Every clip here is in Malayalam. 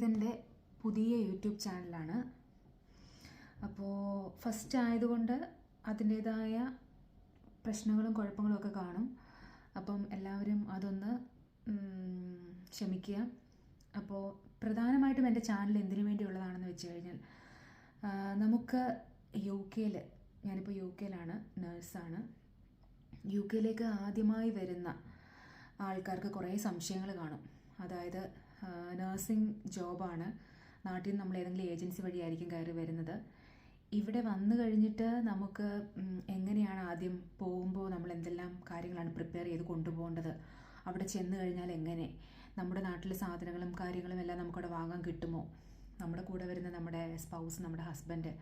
ഇതെൻ്റെ പുതിയ യൂട്യൂബ് ചാനലാണ്. അപ്പോൾ ഫസ്റ്റ് ആയതുകൊണ്ട് അതിൻ്റേതായ പ്രശ്നങ്ങളും കുഴപ്പങ്ങളും ഒക്കെ കാണും. അപ്പം എല്ലാവരും അതൊന്ന് ക്ഷമിക്കുക. അപ്പോൾ പ്രധാനമായിട്ടും എൻ്റെ ചാനൽ എന്തിനു വേണ്ടിയുള്ളതാണെന്ന് വെച്ച് കഴിഞ്ഞാൽ, നമുക്ക് UK-ൽ, ഞാനിപ്പോൾ UK-ലാണ്, നേഴ്സാണ്. UK-ലേക്ക് ആദ്യമായി വരുന്ന ആൾക്കാർക്ക് കുറേ സംശയങ്ങൾ കാണും. അതായത് നേഴ്സിംഗ് ജോബാണ്, നാട്ടിൽ നിന്ന് നമ്മൾ ഏതെങ്കിലും ഏജൻസി വഴിയായിരിക്കും കയറി വരുന്നത്. ഇവിടെ വന്നു കഴിഞ്ഞിട്ട് നമുക്ക് എങ്ങനെയാണ് ആദ്യം പോകുമ്പോൾ നമ്മൾ എന്തെല്ലാം കാര്യങ്ങളാണ് പ്രിപ്പയർ ചെയ്ത് കൊണ്ടുപോകേണ്ടത്, അവിടെ ചെന്ന് കഴിഞ്ഞാൽ എങ്ങനെ, നമ്മുടെ നാട്ടിലെ സാധനങ്ങളും കാര്യങ്ങളും എല്ലാം നമുക്കവിടെ വാങ്ങാൻ കിട്ടുമോ, നമ്മുടെ കൂടെ വരുന്ന നമ്മുടെ സ്പൗസ്, നമ്മുടെ ഹസ്ബൻഡ്,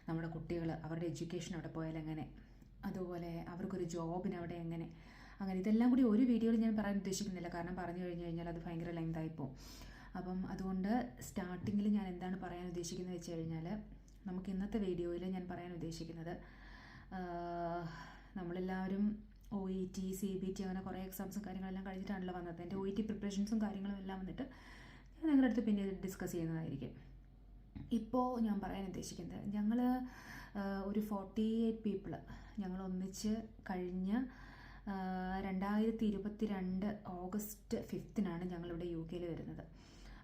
നമ്മുടെ കുട്ടികൾ, അവരുടെ എഡ്യൂക്കേഷൻ അവിടെ പോയാൽ എങ്ങനെ, അതുപോലെ അവർക്കൊരു ജോബിന് അവിടെ എങ്ങനെ, അങ്ങനെ ഇതെല്ലാം കൂടി ഒരു വീഡിയോയിൽ ഞാൻ പറയാൻ ഉദ്ദേശിക്കുന്നില്ല. കാരണം പറഞ്ഞു കഴിഞ്ഞു കഴിഞ്ഞാൽ അത് ഭയങ്കര ലെങ്തായിപ്പോവും. അപ്പം അതുകൊണ്ട് സ്റ്റാർട്ടിങ്ങിൽ ഞാൻ എന്താണ് പറയാൻ ഉദ്ദേശിക്കുന്നത് വെച്ച് കഴിഞ്ഞാൽ, നമുക്ക് ഇന്നത്തെ വീഡിയോയിൽ ഞാൻ പറയാൻ ഉദ്ദേശിക്കുന്നത്, നമ്മളെല്ലാവരും OET, CBT അങ്ങനെ കുറേ എക്സാംസും കാര്യങ്ങളെല്ലാം കഴിഞ്ഞിട്ടാണല്ലോ വന്നത്. എൻ്റെ OET പ്രിപ്പറേഷൻസും കാര്യങ്ങളും എല്ലാം വന്നിട്ട് ഞാൻ നിങ്ങളുടെ അടുത്ത് പിന്നെ ഡിസ്കസ് ചെയ്യുന്നതായിരിക്കും. ഇപ്പോൾ ഞാൻ പറയാൻ ഉദ്ദേശിക്കുന്നത്, ഞങ്ങൾ ഒരു 48 പീപ്പിൾ ഞങ്ങൾ ഒന്നിച്ച് കഴിഞ്ഞ 2022 ഓഗസ്റ്റ് 5-നാണ് ഞങ്ങളിവിടെ UK-ൽ വരുന്നത്.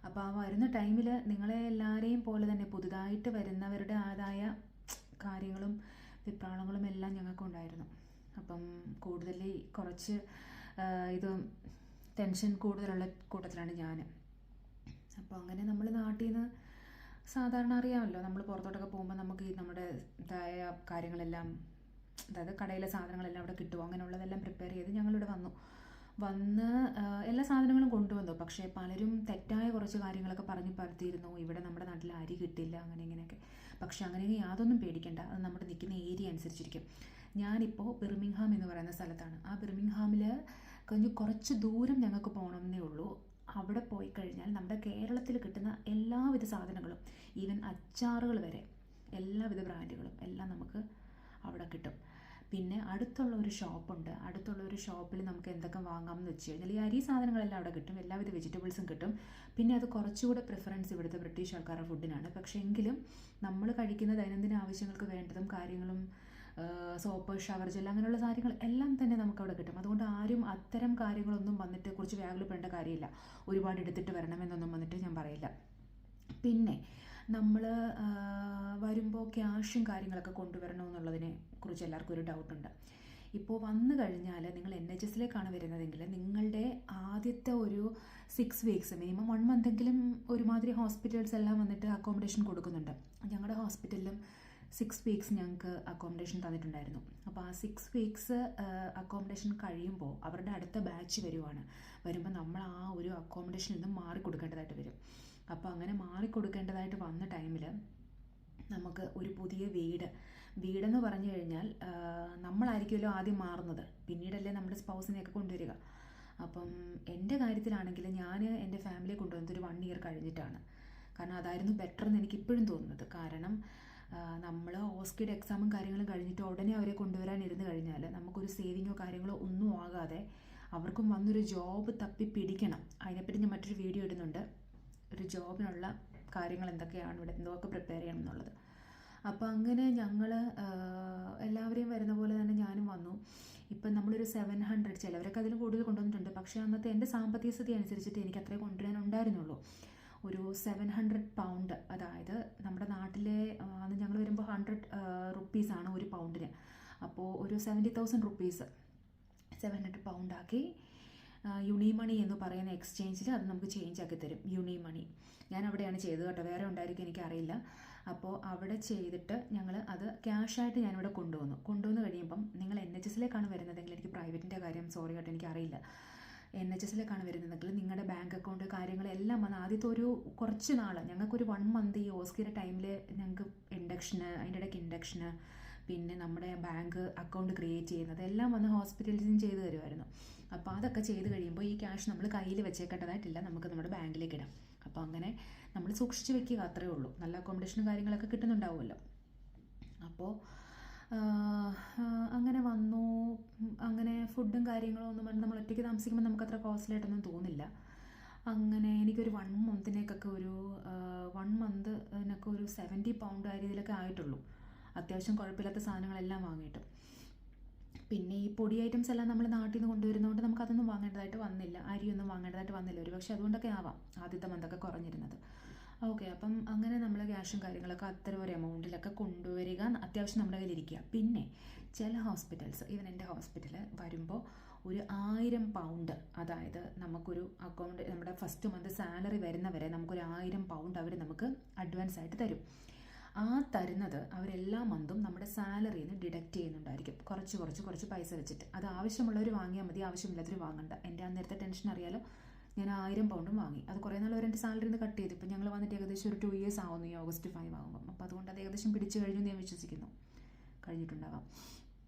അപ്പോൾ ആ വരുന്ന ടൈമിൽ നിങ്ങളെ എല്ലാവരെയും പോലെ തന്നെ പുതുതായിട്ട് വരുന്നവരുടെ ആദായ കാര്യങ്ങളും വിപ്രാളങ്ങളും എല്ലാം ഞങ്ങൾക്കുണ്ടായിരുന്നു. അപ്പം കൂടുതൽ കുറച്ച് ഇത് ടെൻഷൻ കൂടുതലുള്ള കൂട്ടത്തിലാണ് ഞാൻ. അപ്പോൾ അങ്ങനെ നമ്മൾ നാട്ടിൽ നിന്ന് സാധാരണ അറിയാമല്ലോ, നമ്മൾ പുറത്തോട്ടൊക്കെ പോകുമ്പോൾ നമുക്ക് ഈ നമ്മുടെ ഇതായ കാര്യങ്ങളെല്ലാം, അതായത് കടയിലെ സാധനങ്ങളെല്ലാം അവിടെ കിട്ടുമോ, അങ്ങനെയുള്ളതെല്ലാം പ്രിപ്പയർ ചെയ്ത് ഞങ്ങളിവിടെ വന്ന് എല്ലാ സാധനങ്ങളും കൊണ്ടുവന്നു. പക്ഷേ പലരും തെറ്റായ കുറച്ച് കാര്യങ്ങളൊക്കെ പറഞ്ഞ് പരത്തിയിരുന്നു. ഇവിടെ നമ്മുടെ നാട്ടിൽ അരി കിട്ടില്ല, അങ്ങനെ ഇങ്ങനെയൊക്കെ. പക്ഷെ അങ്ങനെ യാതൊന്നും പേടിക്കേണ്ട, അത് നമ്മുടെ നിൽക്കുന്ന ഏരിയ അനുസരിച്ചിരിക്കും. ഞാനിപ്പോൾ ബിർമിംഗ്ഹാം എന്ന് പറയുന്ന സ്ഥലത്താണ്. ആ ബിർമിംഗ്ഹാമിൽ കുറച്ച് ദൂരം ഞങ്ങൾക്ക് പോകണമെന്നേ ഉള്ളൂ. അവിടെ പോയി കഴിഞ്ഞാൽ നമ്മുടെ കേരളത്തിൽ കിട്ടുന്ന എല്ലാവിധ സാധനങ്ങളും, ഈവൻ അച്ചാറുകൾ വരെ, എല്ലാവിധ ബ്രാൻഡുകളും എല്ലാം നമുക്ക് അവിടെ കിട്ടും. പിന്നെ അടുത്തുള്ള ഒരു ഷോപ്പുണ്ട്. അടുത്തുള്ള ഒരു ഷോപ്പിൽ നമുക്ക് എന്തൊക്കെ വാങ്ങാമെന്ന് വെച്ച് കഴിഞ്ഞാൽ ഈ അരി സാധനങ്ങളെല്ലാം അവിടെ കിട്ടും, എല്ലാവിധ വെജിറ്റബിൾസും കിട്ടും. പിന്നെ അത് കുറച്ചുകൂടെ പ്രിഫറൻസ് ഇവിടുത്തെ ബ്രിട്ടീഷ് ആൾക്കാരുടെ ഫുഡിനാണ്. പക്ഷേ എങ്കിലും നമ്മൾ കഴിക്കുന്ന ദൈനംദിന ആവശ്യങ്ങൾക്ക് വേണ്ടതും കാര്യങ്ങളും, സോപ്പ്, ഷവർ ജെൽ, അങ്ങനെയുള്ള കാര്യങ്ങൾ എല്ലാം തന്നെ നമുക്കവിടെ കിട്ടും. അതുകൊണ്ട് ആരും അത്തരം കാര്യങ്ങളൊന്നും വന്നിട്ട് കുറിച്ച് വ്യാകുലപ്പെടേണ്ട കാര്യമില്ല. ഒരുപാട് എടുത്തിട്ട് വരണമെന്നൊന്നും വന്നിട്ട് ഞാൻ പറയില്ല. പിന്നെ നമ്മൾ വരുമ്പോൾ ക്യാഷും കാര്യങ്ങളൊക്കെ കൊണ്ടുവരണമെന്നുള്ളതിനെ കുറിച്ച് എല്ലാവർക്കും ഒരു ഡൗട്ടുണ്ട്. ഇപ്പോൾ വന്നു കഴിഞ്ഞാൽ നിങ്ങൾ NHS-ലേക്കാണ് വരുന്നതെങ്കിൽ നിങ്ങളുടെ ആദ്യത്തെ ഒരു 6 വീക്സ്, മിനിമം 1 മന്തെങ്കിലും ഒരുമാതിരി ഹോസ്പിറ്റൽസ് എല്ലാം വന്നിട്ട് അക്കോമഡേഷൻ കൊടുക്കുന്നുണ്ട്. ഞങ്ങളുടെ ഹോസ്പിറ്റലിലും 6 വീക്സ് ഞങ്ങൾക്ക് അക്കോമഡേഷൻ തന്നിട്ടുണ്ടായിരുന്നു. അപ്പോൾ ആ 6 വീക്സ് അക്കോമഡേഷൻ കഴിയുമ്പോൾ അവരുടെ അടുത്ത ബാച്ച് വരുമ്പോൾ നമ്മൾ ആ ഒരു അക്കോമഡേഷനിൽ നിന്ന് മാറിക്കൊടുക്കേണ്ടതായിട്ട് വരും. അപ്പോൾ അങ്ങനെ മാറിക്കൊടുക്കേണ്ടതായിട്ട് വന്ന ടൈമിൽ നമുക്ക് ഒരു പുതിയ വീടെന്ന് പറഞ്ഞു കഴിഞ്ഞാൽ നമ്മളായിരിക്കുമല്ലോ ആദ്യം മാറുന്നത്, പിന്നീടല്ലേ നമ്മുടെ സ്പൗസിനെയൊക്കെ കൊണ്ടുവരിക. അപ്പം എൻ്റെ കാര്യത്തിലാണെങ്കിൽ ഞാൻ എൻ്റെ ഫാമിലിയെ കൊണ്ടുവന്നത് ഒരു 1 ഇയർ കഴിഞ്ഞിട്ടാണ്. കാരണം അതായിരുന്നു ബെറ്റർ എന്ന് എനിക്കിപ്പോഴും തോന്നുന്നത്. കാരണം നമ്മൾ ഓസ്കിയുടെ എക്സാമും കാര്യങ്ങളും കഴിഞ്ഞിട്ട് ഉടനെ അവരെ കൊണ്ടുവരാൻ ഇരുന്ന് കഴിഞ്ഞാൽ നമുക്കൊരു സേവിങ്ങോ കാര്യങ്ങളോ ഒന്നും ആകാതെ അവർക്കും വന്നൊരു ജോബ് തപ്പി പിടിക്കണം. അതിനെപ്പറ്റി ഞാൻ മറ്റൊരു വീഡിയോ ഇടുന്നുണ്ട്, ഒരു ജോബിനുള്ള കാര്യങ്ങൾ എന്തൊക്കെയാണ്, ഇവിടെ എന്തൊക്കെ പ്രിപ്പയർ ചെയ്യണം എന്നുള്ളത്. അപ്പോൾ അങ്ങനെ ഞങ്ങൾ എല്ലാവരെയും വരുന്ന പോലെ തന്നെ ഞാനും വന്നു. ഇപ്പം നമ്മളൊരു 700, ചിലവരൊക്കെ അതിൽ കൂടുതൽ കൊണ്ടുവന്നിട്ടുണ്ട്. പക്ഷേ അന്നത്തെ എൻ്റെ സാമ്പത്തിക സ്ഥിതി അനുസരിച്ചിട്ട് എനിക്ക് അത്രേ കൊണ്ടുവരാനുണ്ടായിരുന്നുള്ളൂ. ഒരു 700 പൗണ്ട്, അതായത് നമ്മുടെ നാട്ടിലെ അന്ന് ഞങ്ങൾ വരുമ്പോൾ 100 റുപ്പീസാണ് ഒരു പൗണ്ടിന്. അപ്പോൾ ഒരു 70,000 റുപ്പീസ് 700 പൗണ്ടാക്കി യുണിമണി എന്ന് പറയുന്ന എക്സ്ചേഞ്ചിൽ അത് നമുക്ക് ചേഞ്ച് ആക്കി തരും. യുണിമണി ഞാൻ അവിടെയാണ് ചെയ്തത് കേട്ടോ, വേറെ ഉണ്ടായിരിക്കും എനിക്കറിയില്ല. അപ്പോൾ അവിടെ ചെയ്തിട്ട് ഞങ്ങൾ അത് ക്യാഷായിട്ട് ഞാനിവിടെ കൊണ്ടുവന്ന് കഴിയുമ്പം നിങ്ങൾ NHS-ലേക്കാണ് വരുന്നതെങ്കിൽ, എനിക്ക് പ്രൈവറ്റിൻ്റെ കാര്യം സോറി കേട്ടോ എനിക്കറിയില്ല, NHS-ലേക്കാണ് വരുന്നതെങ്കിൽ നിങ്ങളുടെ ബാങ്ക് അക്കൗണ്ട് കാര്യങ്ങളെല്ലാം വന്ന് ആദ്യത്തെ ഒരു കുറച്ച് നാൾ, ഞങ്ങൾക്കൊരു 1 മന്ത് ഈ ഓസ്കിയുടെ ടൈമിൽ ഞങ്ങൾക്ക് അതിൻ്റെ ഇടയ്ക്ക് ഇൻഡക്ഷന്, പിന്നെ നമ്മുടെ ബാങ്ക് അക്കൗണ്ട് ക്രിയേറ്റ് ചെയ്യുന്നത് എല്ലാം വന്ന് ഹോസ്പിറ്റലിൽ നിന്ന് ചെയ്തു തരുമായിരുന്നു. അപ്പോൾ അതൊക്കെ ചെയ്ത് കഴിയുമ്പോൾ ഈ ക്യാഷ് നമ്മൾ കയ്യിൽ വെച്ചേക്കേണ്ടതായിട്ടില്ല, നമുക്ക് നമ്മുടെ ബാങ്കിലേക്ക് ഇടാം. അപ്പോൾ അങ്ങനെ നമ്മൾ സൂക്ഷിച്ച് വെക്കുക, അത്രയേ ഉള്ളൂ. നല്ല അക്കോമഡേഷനും കാര്യങ്ങളൊക്കെ കിട്ടുന്നുണ്ടാവുമല്ലോ. അപ്പോൾ അങ്ങനെ വന്നു. അങ്ങനെ ഫുഡും കാര്യങ്ങളും ഒന്നും നമ്മൾ ഒറ്റയ്ക്ക് താമസിക്കുമ്പോൾ നമുക്ക് അത്ര കോസ്റ്റ്ലി ആയിട്ടൊന്നും തോന്നില്ല. അങ്ങനെ എനിക്കൊരു 1 മന്തിനേക്കൊക്കെ ഒരു 1 മന്തിനൊക്കെ ഒരു 70 പൗണ്ട് ആ രീതിയിലൊക്കെ ആയിട്ടുള്ളൂ. അത്യാവശ്യം കുഴപ്പമില്ലാത്ത സാധനങ്ങളെല്ലാം വാങ്ങിയിട്ട്. പിന്നെ ഈ പൊടി ഐറ്റംസ് എല്ലാം നമ്മൾ നാട്ടിൽ നിന്ന് കൊണ്ടുവരുന്നതുകൊണ്ട് നമുക്കതൊന്നും വാങ്ങേണ്ടതായിട്ട് വന്നില്ല, അരിയൊന്നും വാങ്ങേണ്ടതായിട്ട് വന്നില്ല. ഒരു പക്ഷേ അതുകൊണ്ടൊക്കെ ആവാം ആദ്യത്തെ മന്തൊക്കെ കുറഞ്ഞിരുന്നത്. ഓക്കെ, അപ്പം അങ്ങനെ നമ്മൾ ക്യാഷും കാര്യങ്ങളൊക്കെ അത്തരം ഒരു എമൗണ്ടിലൊക്കെ കൊണ്ടുവരിക, അത്യാവശ്യം നമ്മുടെ കയ്യിലിരിക്കുക. പിന്നെ ചില ഹോസ്പിറ്റൽസ്, ഈവൻ എൻ്റെ ഹോസ്പിറ്റൽ വരുമ്പോൾ ഒരു 1000 പൗണ്ട്, അതായത് നമുക്കൊരു അക്കൗണ്ട്, നമ്മുടെ ഫസ്റ്റ് മന്ത് സാലറി വരുന്നവരെ നമുക്കൊരു 1000 പൗണ്ട് അവർ നമുക്ക് അഡ്വാൻസ് ആയിട്ട് തരും. ആ തരുന്നത് അവരെല്ലാ മന്തും നമ്മുടെ സാലറിയിൽ നിന്ന് ഡിഡക്റ്റ് ചെയ്യുന്നുണ്ടായിരിക്കും, കുറച്ച് പൈസ വെച്ചിട്ട്. അത് ആവശ്യമുള്ളവർ വാങ്ങിയാൽ മതി, ആവശ്യമില്ലാത്തവർ വാങ്ങണ്ട. എൻ്റെ അന്നേരത്തെ ടെൻഷൻ അറിയാലോ, ഞാൻ 1000 പൗണ്ടും വാങ്ങി. അത് കുറേ നാൾ എൻ്റെ സാലറിയിൽ നിന്ന് കട്ട് ചെയ്തു. ഇപ്പം ഞങ്ങൾ വന്നിട്ട് ഏകദേശം ഒരു 2 ഇയേഴ്സ് ആവുന്നു, ഈ ഓഗസ്റ്റ് 5 ആകുമ്പം. അപ്പോൾ അതുകൊണ്ട് അത് ഏകദേശം പിടിച്ചു കഴിഞ്ഞു എന്ന് ഞാൻ വിശ്വസിക്കുന്നു, കഴിഞ്ഞിട്ടുണ്ടാവാം.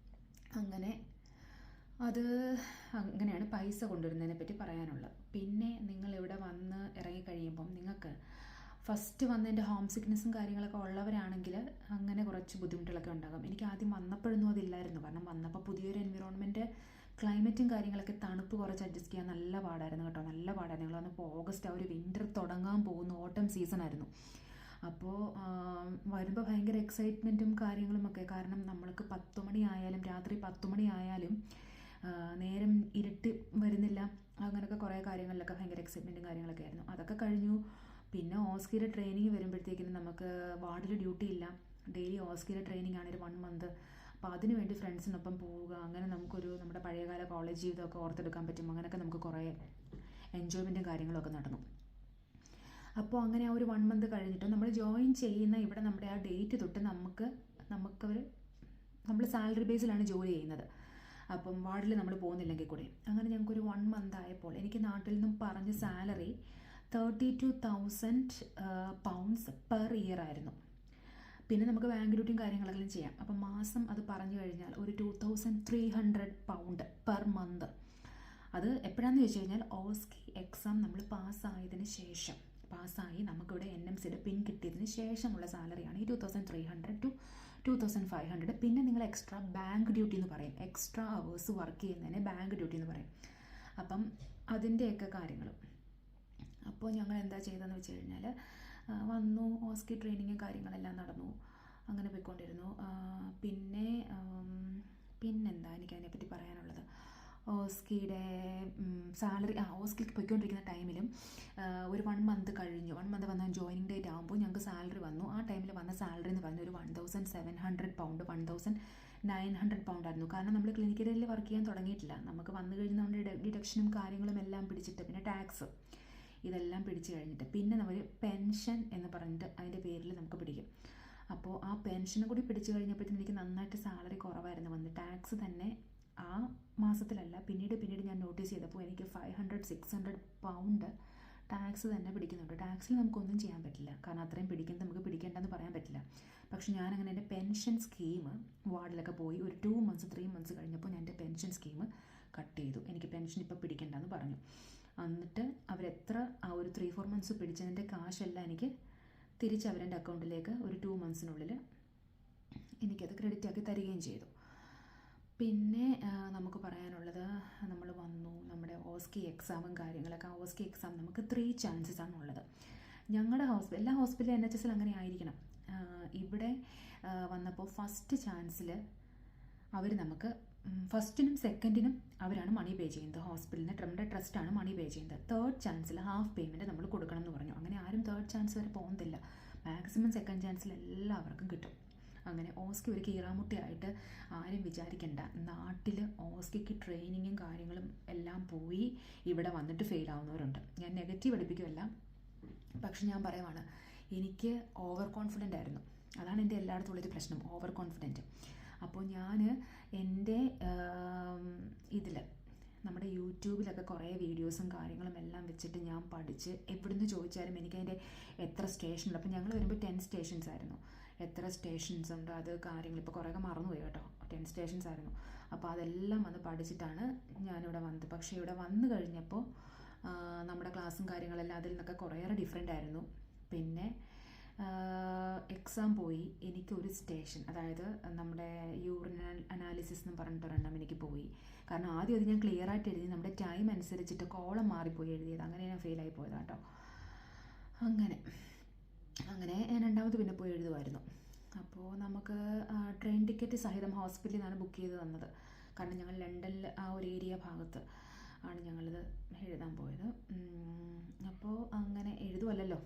അങ്ങനെ അത് അങ്ങനെയാണ് പൈസ കൊണ്ടുവരുന്നതിനെ പറ്റി പറയാനുള്ളത്. പിന്നെ നിങ്ങൾ ഇവിടെ വന്ന് ഇറങ്ങിക്കഴിയുമ്പം നിങ്ങൾക്ക് ഫസ്റ്റ് വന്നതിൻ്റെ ഹോം സിക്നെസ്സും കാര്യങ്ങളൊക്കെ ഉള്ളവരാണെങ്കിൽ അങ്ങനെ കുറച്ച് ബുദ്ധിമുട്ടുകളൊക്കെ ഉണ്ടാകും. എനിക്ക് ആദ്യം വന്നപ്പോഴൊന്നും അതില്ലായിരുന്നു. കാരണം വന്നപ്പോൾ പുതിയൊരു എൻവിറോൺമെൻറ്റ്, ക്ലൈമറ്റും കാര്യങ്ങളൊക്കെ, തണുപ്പ് കുറച്ച് അഡ്ജസ്റ്റ് ചെയ്യാൻ നല്ല പാടായിരുന്നു കേട്ടോ, നല്ല പാടായിരുന്നു. ഞങ്ങൾ വന്നപ്പോൾ ഓഗസ്റ്റ്, ആ ഒരു വിൻ്റർ തുടങ്ങാൻ പോകുന്നു, ഓട്ടം സീസൺ ആയിരുന്നു. അപ്പോൾ വരുമ്പോൾ ഭയങ്കര എക്സൈറ്റ്മെൻറ്റും കാര്യങ്ങളുമൊക്കെ. കാരണം നമ്മൾക്ക് 10 മണി ആയാലും, രാത്രി 10 മണി ആയാലും നേരം ഇരുട്ട് വരുന്നില്ല. അങ്ങനെയൊക്കെ കുറേ കാര്യങ്ങളിലൊക്കെ ഭയങ്കര എക്സൈറ്റ്മെൻറ്റും കാര്യങ്ങളൊക്കെ ആയിരുന്നു. അതൊക്കെ കഴിഞ്ഞു. പിന്നെ ഓസ്കിയുടെ ട്രെയിനിങ് വരുമ്പോഴത്തേക്കിനും നമുക്ക് വാർഡിൽ ഡ്യൂട്ടി ഇല്ല, ഡെയിലി ഓസ്കിയുടെ ട്രെയിനിങ് ആണ് ഒരു 1 മന്ത്. അപ്പോൾ അതിന് വേണ്ടി ഫ്രണ്ട്സിനൊപ്പം പോവുക, അങ്ങനെ നമുക്കൊരു നമ്മുടെ പഴയകാല കോളേജ് ജീവിതമൊക്കെ ഓർത്തെടുക്കാൻ പറ്റും. അങ്ങനെയൊക്കെ നമുക്ക് കുറേ എൻജോയ്മെൻറ്റും കാര്യങ്ങളൊക്കെ നടന്നു. അപ്പോൾ അങ്ങനെ ആ ഒരു 1 മന്ത് കഴിഞ്ഞിട്ട് നമ്മൾ ജോയിൻ ചെയ്യുന്ന ഇവിടെ നമ്മുടെ ആ ഡേറ്റ് തൊട്ട് നമ്മൾ സാലറി ബേസിലാണ് ജോലി ചെയ്യുന്നത്. അപ്പം വാർഡിൽ നമ്മൾ പോകുന്നില്ലെങ്കിൽ കൂടെ. അങ്ങനെ ഞങ്ങൾക്കൊരു 1 മന്ത് ആയപ്പോൾ എനിക്ക് നാട്ടിൽ നിന്നും പറഞ്ഞ സാലറി 32,000 പൗണ്ട്സ് പെർ ഇയർ ആയിരുന്നു. പിന്നെ നമുക്ക് ബാങ്ക് ഡ്യൂട്ടിയും കാര്യങ്ങളെല്ലാം ചെയ്യാം. അപ്പം മാസം അത് പറഞ്ഞു കഴിഞ്ഞാൽ ഒരു 2300 പൗണ്ട് പെർ മന്ത്. അത് എപ്പോഴാണെന്ന് ചോദിച്ചു കഴിഞ്ഞാൽ ഓസ്കി എക്സാം നമ്മൾ പാസ്സായതിന് ശേഷം, പാസ്സായി നമുക്കിവിടെ NMCയുടെ പിൻ കിട്ടിയതിന് ശേഷമുള്ള സാലറിയാണ് ഈ 2300 to 2500. പിന്നെ നിങ്ങൾ എക്സ്ട്രാ ബാങ്ക് ഡ്യൂട്ടി എന്ന് പറയും, എക്സ്ട്രാ അവേഴ്സ് വർക്ക് ചെയ്യുന്നതിന് ബാങ്ക് ഡ്യൂട്ടി എന്ന് പറയും. അപ്പം അതിൻ്റെയൊക്കെ കാര്യങ്ങളും. അപ്പോൾ ഞങ്ങൾ എന്താ ചെയ്തതെന്ന് വെച്ച് കഴിഞ്ഞാൽ വന്നു, ഓസ്കി ട്രെയിനിങ്ങും കാര്യങ്ങളെല്ലാം നടന്നു, അങ്ങനെ പോയിക്കൊണ്ടിരുന്നു. പിന്നെന്താ എനിക്ക് അതിനെപ്പറ്റി പറയാനുള്ളത്, ഓസ്കിയുടെ സാലറി, ഓസ്കിക്ക് പോയിക്കൊണ്ടിരിക്കുന്ന ടൈമിലും ഒരു 1 മന്ത് കഴിഞ്ഞു. 1 മന്ത് വന്ന ജോയിനിങ് ഡേറ്റ് ആകുമ്പോൾ ഞങ്ങൾക്ക് സാലറി വന്നു. ആ ടൈമിൽ വന്ന സാലറി എന്ന് പറഞ്ഞാൽ ഒരു 1700 പൗണ്ട്, 1900 പൗണ്ട് ആയിരുന്നു. കാരണം നമ്മൾ ക്ലിനിക്കലിൽ വർക്ക് ചെയ്യാൻ തുടങ്ങിയിട്ടില്ല. നമുക്ക് വന്നു കഴിഞ്ഞുകൊണ്ട് ഡിഡക്ഷനും കാര്യങ്ങളും എല്ലാം പിടിച്ചിട്ട്, പിന്നെ ടാക്സ് ഇതെല്ലാം പിടിച്ചു കഴിഞ്ഞിട്ട്, പിന്നെ നമ്മൾ പെൻഷൻ എന്ന് പറഞ്ഞിട്ട് അതിൻ്റെ പേരിൽ നമുക്ക് പിടിക്കും. അപ്പോൾ ആ പെൻഷനും കൂടി പിടിച്ചു കഴിഞ്ഞപ്പോഴത്തേക്കും എനിക്ക് നന്നായിട്ട് സാലറി കുറവായിരുന്നു വന്ന്. ടാക്സ് തന്നെ ആ മാസത്തിലല്ല, പിന്നീട് ഞാൻ നോട്ടീസ് ചെയ്തപ്പോൾ എനിക്ക് 500-600 പൗണ്ട് ടാക്സ് തന്നെ പിടിക്കുന്നുണ്ട്. ടാക്സിൽ നമുക്കൊന്നും ചെയ്യാൻ പറ്റില്ല, കാരണം അത്രയും പിടിക്കുന്നത് നമുക്ക് പിടിക്കേണ്ടെന്ന് പറയാൻ പറ്റില്ല. പക്ഷെ ഞാനങ്ങനെ എൻ്റെ പെൻഷൻ സ്കീം വാർഡിലൊക്കെ പോയി ഒരു 2 മന്ത്സ് 3 മന്ത്സ് കഴിഞ്ഞപ്പോൾ ഞാൻ എൻ്റെ പെൻഷൻ സ്കീം കട്ട് ചെയ്തു. എനിക്ക് പെൻഷൻ ഇപ്പോൾ പിടിക്കേണ്ടെന്ന് പറഞ്ഞു. എന്നിട്ട് അവരെത്ര ആ ഒരു 3-4 മന്ത്സ് പിടിച്ചതിൻ്റെ കാശെല്ലാം എനിക്ക് തിരിച്ച് അവരെൻ്റെ അക്കൗണ്ടിലേക്ക് ഒരു 2 മന്ത്സിനുള്ളിൽ എനിക്കത് ക്രെഡിറ്റ് ആക്കി തരികയും ചെയ്തു. പിന്നെ നമുക്ക് പറയാനുള്ളത്, നമ്മൾ വന്നു, നമ്മുടെ ഓസ്കി എക്സാമും കാര്യങ്ങളൊക്കെ. ആ ഓസ്കി എക്സാം നമുക്ക് 3 ചാൻസസ് ആണുള്ളത്. ഞങ്ങളുടെ എല്ലാ ഹോസ്പിറ്റലും NHSൽ അങ്ങനെ ആയിരിക്കണം. ഇവിടെ വന്നപ്പോൾ ഫസ്റ്റ് ചാൻസിൽ അവർ നമുക്ക് ഫസ്റ്റിനും സെക്കൻഡിനും അവരാണ് മണി പേ ചെയ്യുന്നത്. ഹോസ്പിറ്റലിന് നമ്മുടെ ട്രസ്റ്റാണ് മണി പേ ചെയ്യുന്നത്. 3rd ചാൻസിൽ ഹാഫ് പേയ്മെൻറ്റ് നമ്മൾ കൊടുക്കണം എന്ന് പറഞ്ഞു. അങ്ങനെ ആരും 3rd ചാൻസ് വരെ പോകുന്നില്ല. മാക്സിമം 2nd ചാൻസിൽ എല്ലാവർക്കും കിട്ടും. അങ്ങനെ ഓസ്കി ഒരു കീറാമുട്ടിയായിട്ട് ആരും വിചാരിക്കേണ്ട. നാട്ടിൽ ഓസ്കിക്ക് ട്രെയിനിങ്ങും കാര്യങ്ങളും എല്ലാം പോയി ഇവിടെ വന്നിട്ട് ഫെയിൽ ആവുന്നവരുണ്ട്. ഞാൻ നെഗറ്റീവ് അടിപ്പിക്കുമല്ല, പക്ഷെ ഞാൻ പറയുവാണ്, എനിക്ക് ഓവർ കോൺഫിഡൻ്റ് ആയിരുന്നു. അതാണ് എൻ്റെ എല്ലായിടത്തും ഉള്ളൊരു പ്രശ്നം, ഓവർ കോൺഫിഡൻറ്റ്. അപ്പോൾ ഞാൻ എൻ്റെ ഇതിൽ നമ്മുടെ യൂട്യൂബിലൊക്കെ കുറേ വീഡിയോസും കാര്യങ്ങളും എല്ലാം വെച്ചിട്ട് ഞാൻ പഠിച്ച്, എവിടുന്ന് ചോദിച്ചാലും എനിക്കതിൻ്റെ എത്ര സ്റ്റേഷനുണ്ട്. അപ്പോൾ ഞങ്ങൾ വരുമ്പോൾ 10 സ്റ്റേഷൻസ് ആയിരുന്നു. എത്ര സ്റ്റേഷൻസ് ഉണ്ട് അത് കാര്യങ്ങൾ ഇപ്പോൾ കുറേയൊക്കെ മറന്നുപോയി കേട്ടോ. 10 സ്റ്റേഷൻസ് ആയിരുന്നു. അപ്പോൾ അതെല്ലാം വന്ന് പഠിച്ചിട്ടാണ് ഞാനിവിടെ വന്നത്. പക്ഷേ ഇവിടെ വന്നു കഴിഞ്ഞപ്പോൾ നമ്മുടെ ക്ലാസ്സും കാര്യങ്ങളെല്ലാം അതിൽ നിന്നൊക്കെ കുറേയേറെ ഡിഫറെൻ്റ് ആയിരുന്നു. പിന്നെ എക്സാം പോയി എനിക്കൊരു സ്റ്റേഷൻ, അതായത് നമ്മുടെ യൂറിൻ അനാലിസിസ് എന്ന് പറഞ്ഞിട്ടൊരെണ്ണം എനിക്ക് പോയി. കാരണം ആദ്യം അത് ഞാൻ ക്ലിയർ ആയിട്ട് എഴുതി, നമ്മുടെ ടൈം അനുസരിച്ചിട്ട് കോളം മാറിപ്പോയി എഴുതിയത്, അങ്ങനെ ഞാൻ ഫെയിലായി പോയതാണ് കേട്ടോ. അങ്ങനെ ഞാൻ രണ്ടാമത് പിന്നെ പോയി എഴുതുമായിരുന്നു. അപ്പോൾ നമുക്ക് ട്രെയിൻ ടിക്കറ്റ് സഹിതം ഹോസ്പിറ്റലിൽ നിന്നാണ് ബുക്ക് ചെയ്ത് തന്നത്. കാരണം ഞങ്ങൾ ലണ്ടനിൽ ആ ഒരു ഏരിയ ഭാഗത്ത് ആണ് ഞങ്ങളിത് എഴുതാൻ പോയത്. അപ്പോൾ അങ്ങനെ എഴുതുമല്ലോ,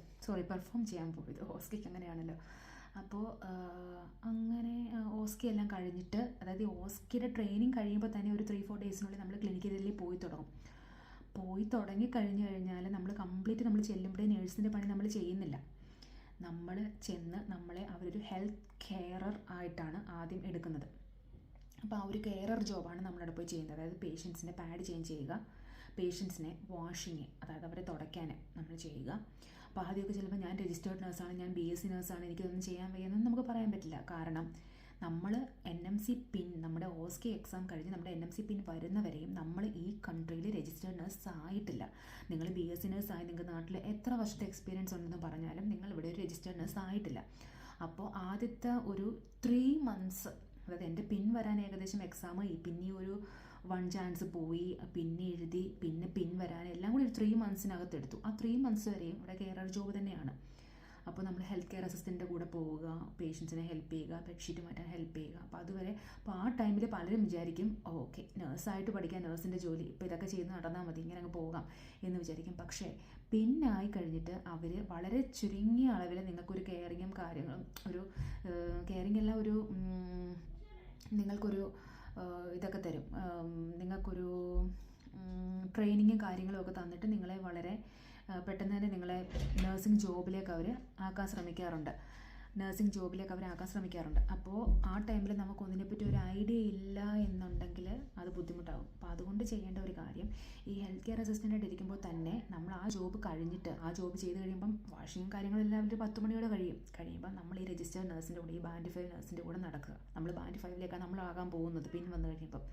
പെർഫോം ചെയ്യാൻ പോയത്. ഓസ്കിക്ക് അങ്ങനെയാണല്ലോ. അപ്പോൾ അങ്ങനെ ഓസ്കി എല്ലാം കഴിഞ്ഞിട്ട്, അതായത് ഓസ്കിയുടെ ട്രെയിനിങ് കഴിയുമ്പോൾ തന്നെ ഒരു 3-4 ഡേയ്സിനുള്ളിൽ നമ്മൾ ക്ലിനിക്കലിൽ പോയി തുടങ്ങും. പോയി തുടങ്ങി കഴിഞ്ഞാൽ നമ്മൾ കംപ്ലീറ്റ് നമ്മൾ ചെല്ലുമ്പോഴേ നേഴ്സിൻ്റെ പണി നമ്മൾ ചെയ്യുന്നില്ല. നമ്മൾ ചെന്ന് നമ്മളെ അവരൊരു ഹെൽത്ത് കെയറർ ആയിട്ടാണ് ആദ്യം എടുക്കുന്നത്. അപ്പോൾ ആ ഒരു കെയറർ ജോബാണ് നമ്മളവിടെ പോയി ചെയ്യുന്നത്. അതായത് പേഷ്യൻസിനെ പാഡ് ചേഞ്ച് ചെയ്യുക, പേഷ്യൻസിനെ വാഷിങ്, അതായത് അവരെ തുടയ്ക്കാൻ നമ്മൾ ചെയ്യുക. അപ്പോൾ ആദ്യമൊക്കെ ചിലപ്പോൾ ഞാൻ രജിസ്റ്റേർഡ് നഴ്സാണ്, ഞാൻ BSc നഴ്സാണ്, എനിക്കൊന്നും ചെയ്യാൻ വയ്യെന്നൊന്നും നമുക്ക് പറയാൻ പറ്റില്ല. കാരണം നമ്മൾ NMC പിൻ, നമ്മുടെ ഓസ്കി എക്സാം കഴിഞ്ഞ് നമ്മുടെ NMC പിൻ വരുന്നവരെയും നമ്മൾ ഈ കൺട്രിയിൽ രജിസ്റ്റേർഡ് നഴ്സ് ആയിട്ടില്ല. നിങ്ങൾ BSc നഴ്സായി നിങ്ങൾക്ക് നാട്ടിൽ എത്ര വർഷത്തെ എക്സ്പീരിയൻസ് ഉണ്ടെന്ന് പറഞ്ഞാലും നിങ്ങൾ ഇവിടെ ഒരു രജിസ്റ്റേർഡ് നഴ്സ് ആയിട്ടില്ല. അപ്പോൾ ആദ്യത്തെ ഒരു 3 months, അതായത് എൻ്റെ പിൻ വരാൻ ഏകദേശം എക്സാം പിന്നെ ഒരു 1 ചാൻസ് പോയി, പിന്നെ എഴുതി, പിന്നെ പിൻ വരാൻ എല്ലാം കൂടി ഒരു 3 monthsനകത്ത് എടുത്തു. ആ 3 months വരെയും ഇവിടെ കെയറർ ജോബ് തന്നെയാണ്. അപ്പോൾ നമ്മൾ ഹെൽത്ത് കെയർ അസിസ്റ്റൻ്റെ കൂടെ പോവുക, പേഷ്യൻസിനെ ഹെൽപ്പ് ചെയ്യുക, ബെഡ്ഷീറ്റ് മാറ്റാൻ ഹെൽപ്പ് ചെയ്യുക. അപ്പോൾ ആ ടൈമിൽ പലരും വിചാരിക്കും ഓക്കെ നേഴ്സായിട്ട് പഠിക്കാൻ, നേഴ്സിൻ്റെ ജോലി ഇപ്പോൾ ഇതൊക്കെ ചെയ്ത് നടന്നാൽ മതി, ഇങ്ങനെ അങ്ങ് പോകാം എന്ന് വിചാരിക്കും. പക്ഷേ പിന്നായി കഴിഞ്ഞിട്ട് അവർ വളരെ ചുരുങ്ങിയ അളവിൽ നിങ്ങൾക്കൊരു കെയറിങ്ങും കാര്യങ്ങളും, ഒരു കെയറിങ് എല്ലാം ഒരു നിങ്ങൾക്കൊരു ഇതൊക്കെ തരും, നിങ്ങൾക്കൊരു ട്രെയിനിങ്ങും കാര്യങ്ങളും ഒക്കെ തന്നിട്ട് നിങ്ങളെ വളരെ പെട്ടെന്ന് തന്നെ നിങ്ങളെ നഴ്സിംഗ് ജോബിലേക്ക് അവർ ആക്കാൻ ശ്രമിക്കാറുണ്ട്. അപ്പോൾ ആ ടൈമിൽ നമുക്കൊന്നിനെപ്പറ്റി ഒരു ഐഡിയ ഇല്ല എന്നുണ്ടെങ്കിൽ അത് ബുദ്ധിമുട്ടാകും. അപ്പോൾ അതുകൊണ്ട് ചെയ്യേണ്ട ഒരു കാര്യം, ഈ ഹെൽത്ത് കെയർ അസിസ്റ്റൻ്റായിട്ട് ഇരിക്കുമ്പോൾ തന്നെ നമ്മൾ ആ ജോബ് കഴിഞ്ഞിട്ട്, ആ ജോബ് ചെയ്ത് കഴിയുമ്പം വാഷിങ്ങും കാര്യങ്ങളെല്ലാം ഒരു 10 മണിയോടെ കഴിയുമ്പോൾ നമ്മൾ ഈ രജിസ്റ്റേർഡ് നഴ്സിൻ്റെ കൂടെ, ഈ ബാൻഡ് 5 നഴ്സിൻ്റെ കൂടെ നടക്കുക. നമ്മൾ ബാൻഡ് 5ലേക്കാണ് നമ്മളാകാൻ പോകുന്നത് പിൻ വന്നു കഴിയുമ്പം.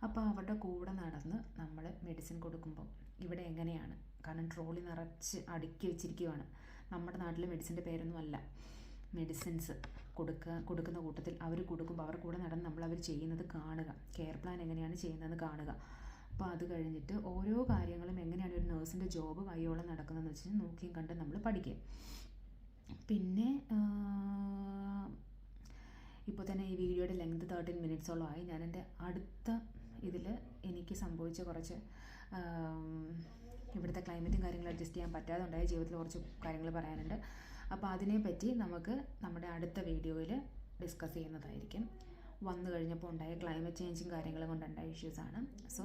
അപ്പോൾ അവരുടെ കൂടെ നടന്ന് നമ്മൾ മെഡിസിൻ കൊടുക്കുമ്പം ഇവിടെ എങ്ങനെയാണ്, കാരണം ട്രോളി നിറച്ച് അടുക്കി വെച്ചിരിക്കുകയാണ്. നമ്മുടെ നാട്ടിലെ മെഡിസിൻ്റെ പേരൊന്നും അല്ല. മെഡിസിൻസ് കൊടുക്കുന്ന കൂട്ടത്തിൽ അവർ കൊടുക്കുമ്പോൾ അവർ കൂടെ നടന്ന് അവർ ചെയ്യുന്നത് കാണുക, കെയർ പ്ലാൻ എങ്ങനെയാണ് ചെയ്യുന്നതെന്ന് കാണുക. അപ്പോൾ അത് കഴിഞ്ഞിട്ട് ഓരോ കാര്യങ്ങളും എങ്ങനെയാണ് ഒരു നേഴ്സിൻ്റെ ജോബ് കയ്യോളം നടക്കുന്നതെന്ന് വെച്ചാൽ നോക്കിയും കണ്ട് നമ്മൾ പഠിക്കുക. പിന്നെ ഇപ്പോൾ തന്നെ ഈ വീഡിയോയുടെ ലെങ്ത് 13 minutesോളം ആയി. ഞാൻ എൻ്റെ അടുത്ത ഇതിൽ എനിക്ക് സംഭവിച്ച കുറച്ച് ഇവിടുത്തെ ക്ലൈമറ്റും കാര്യങ്ങളും അഡ്ജസ്റ്റ് ചെയ്യാൻ പറ്റാതെ ഉണ്ടായ ജീവിതത്തിൽ കുറച്ച് കാര്യങ്ങൾ പറയാനുണ്ട്. അപ്പോൾ അതിനെപ്പറ്റി നമുക്ക് നമ്മുടെ അടുത്ത വീഡിയോയിൽ ഡിസ്കസ് ചെയ്യുന്നതായിരിക്കും. വന്നു കഴിഞ്ഞപ്പോൾ ഉണ്ടായ ക്ലൈമറ്റ് ചേഞ്ചും കാര്യങ്ങളും കൊണ്ടുണ്ടായ ഇഷ്യൂസാണ്. സോ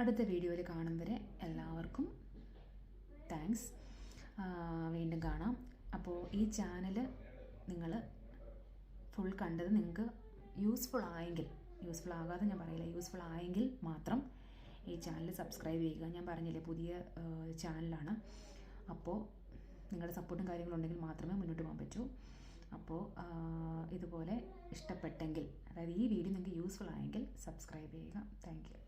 അടുത്ത വീഡിയോയിൽ കാണും വരെ എല്ലാവർക്കും താങ്ക്സ്. വീണ്ടും കാണാം. അപ്പോൾ ഈ ചാനൽ നിങ്ങൾ ഫുൾ കണ്ടത് നിങ്ങൾക്ക് യൂസ്ഫുൾ ആകാതെ ഞാൻ പറയില്ല, യൂസ്ഫുൾ ആയെങ്കിൽ മാത്രം ഈ ചാനൽ സബ്സ്ക്രൈബ് ചെയ്യുക. ഞാൻ പറഞ്ഞില്ലേ പുതിയ ചാനലാണ്. അപ്പോൾ നിങ്ങളുടെ സപ്പോർട്ടും കാര്യങ്ങളും ഉണ്ടെങ്കിൽ മാത്രമേ മുന്നോട്ട് പോകാൻ പറ്റൂ. അപ്പോൾ ഇതുപോലെ ഇഷ്ടപ്പെട്ടെങ്കിൽ, അതായത് ഈ വീഡിയോ നിങ്ങൾക്ക് യൂസ്ഫുൾ ആയെങ്കിൽ സബ്സ്ക്രൈബ് ചെയ്യുക. Thank you.